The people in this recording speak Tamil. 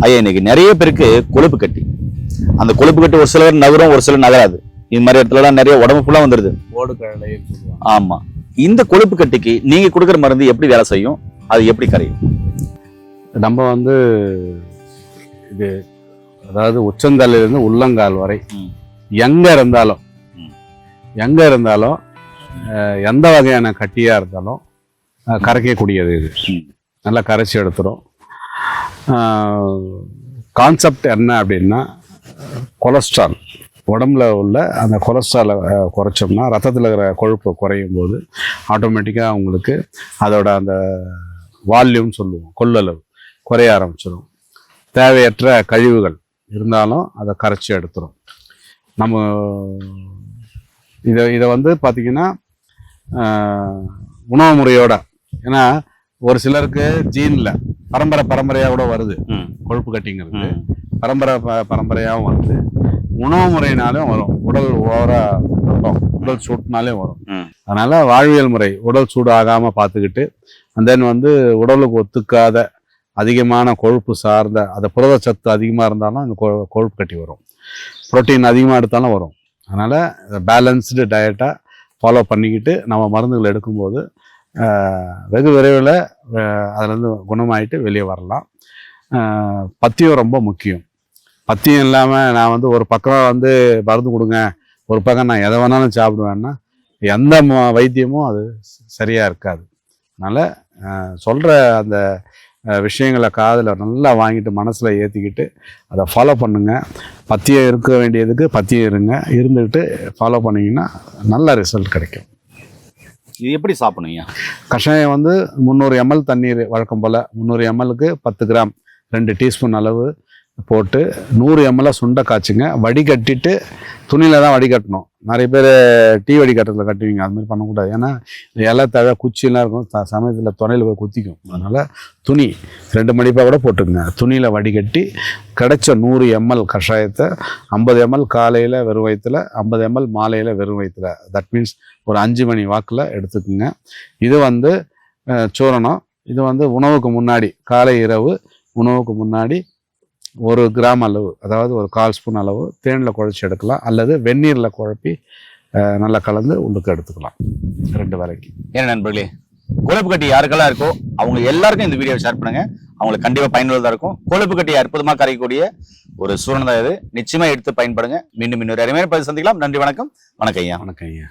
ஐயா இன்னைக்கு நிறைய பேருக்கு கொழுப்பு கட்டி, அந்த கொழுப்பு கட்டி ஒரு சிலர் நகரும், ஒரு சிலர் நகராது. இந்த மாதிரி இடத்துலலாம் நிறைய உடம்பு ஃபுல்லா வந்துருது. ஆமா, இந்த கொழுப்பு கட்டிக்கு நீங்க கொடுக்குற மருந்து எப்படி வேலை செய்யும், அது எப்படி கரையும்? நம்ம இது அதாவது உச்சந்தலையிலிருந்து உள்ளங்கால் வரை எங்க இருந்தாலும் எந்த வகையான கட்டியா இருந்தாலும் கரைக்கக்கூடியது. இது நல்லா கரைச்சி எடுத்துரும். கான்செப்ட் என்ன அப்படின்னா, கொலஸ்ட்ரால் உடம்புல உள்ள அந்த கொலஸ்ட்ராலை குறைச்சோம்னா ரத்தத்தில் இருக்கிற கொழுப்பு குறையும் போது ஆட்டோமேட்டிக்காக உங்களுக்கு அதோட அந்த வால்யூம் சொல்லுவோம், கொள்ளளவு குறைய ஆரம்பிச்சிடும். தேவையற்ற கழிவுகள் இருந்தாலும் அதை கரைச்சி எடுத்துரும். நம்ம இதை பார்த்திங்கன்னா உணவு முறையோட, ஏன்னா ஒரு சிலருக்கு ஜீனில் பரம்பரையாக கூட வருது கொழுப்பு கட்டிங்கிறது, பரம்பரையாகவும் வருது, உணவு முறையினாலும் வரும், உடல் உடல் சூட்டுனாலே வரும். அதனால வாழ்வியல் முறை உடல் சூடு ஆகாம பார்த்துக்கிட்டு, அண்ட் தென் உடலுக்கு ஒத்துக்காத அதிகமான கொழுப்பு சார்ந்த அந்த புரதச்சத்து அதிகமாக இருந்தாலும் அந்த கொழுப்பு கட்டி வரும். புரோட்டீன் அதிகமாக எடுத்தாலும் வரும். அதனால் பேலன்ஸ்டு டயட்டாக ஃபாலோ பண்ணிக்கிட்டு நம்ம மருந்துகள் எடுக்கும்போது வெகு விரைவில் அதுலேருந்து குணமாயிட்டு வெளியே வரலாம். பத்தியம் ரொம்ப முக்கியம். பத்தியம் இல்லாமல் நான் ஒரு பக்கம் மருந்து கொடுங்க, ஒரு பக்கம் நான் எதை வேணாலும் சாப்பிடுவேன்னா எந்த வைத்தியமும் அது சரியாக இருக்காது. அதனால் சொல்கிற அந்த விஷயங்களை காதில் நல்லா வாங்கிட்டு மனசில் ஏற்றிக்கிட்டு அதை ஃபாலோ பண்ணுங்கள். பத்தியம் இருக்க வேண்டியதுக்கு பத்தியம் இருந்துக்கிட்டு ஃபாலோ பண்ணிங்கன்னா நல்ல ரிசல்ட் கிடைக்கும். இது எப்படி சாப்பிடுங்க? கஷாயம் 300 ml தண்ணீர் வழக்கம் போல் 300 mlக்கு 10 கிராம் 2 டீஸ்பூன் அளவு போட்டு 100 ml சுண்டை காய்ச்சுங்க. வடிகட்டிட்டு துணியில் தான் வடிகட்டணும். நிறைய பேர் டீ வடிகட்டுறதுல கட்டுவீங்க, அது மாதிரி பண்ணக்கூடாது. ஏன்னா இலை தழை குச்சியெல்லாம் இருக்கும், சமயத்தில் துணையில் போய் குத்திக்கும். அதனால் துணி 2 மடிப்பாக கூட போட்டுக்குங்க. துணியில் வடிகட்டி கிடைச்ச 100 ml கஷாயத்தை 50 ml காலையில் வெறும் வயிற்றுல, 50 ml மாலையில் வெறும் வயிற்றுல, தட் மீன்ஸ் ஒரு 5 மணி வாக்கில் எடுத்துக்குங்க. இது சூரணம். இது உணவுக்கு முன்னாடி, காலை இரவு உணவுக்கு முன்னாடி 1 கிராம் அளவு, அதாவது ஒரு 1/4 ஸ்பூன் அளவு தேனில் குழச்சி எடுக்கலாம், அல்லது வெந்நீரில் குழப்பி நல்லா கலந்து உள்ளுக்கு எடுத்துக்கலாம் 2 வேளைக்கு. ஏன்னா நண்பர்களே, கொழுப்பு கட்டி யாருக்கெல்லாம் இருக்கோ அவங்க எல்லாருக்கும் இந்த வீடியோ ஷேர் பண்ணுங்க. அவங்களுக்கு கண்டிப்பாக பயனுள்ளதாக இருக்கும். கொழுப்பு கட்டியை அற்புதமாக கரைக்கக்கூடிய ஒரு சூழ்நிலை இது. நிச்சயமாக எடுத்து பயன்படுங்க. மீண்டும் இன்னொரு அருமையான பதிவு சந்திக்கலாம். நன்றி, வணக்கம். வணக்கம் ஐயா. வணக்கம் ஐயா.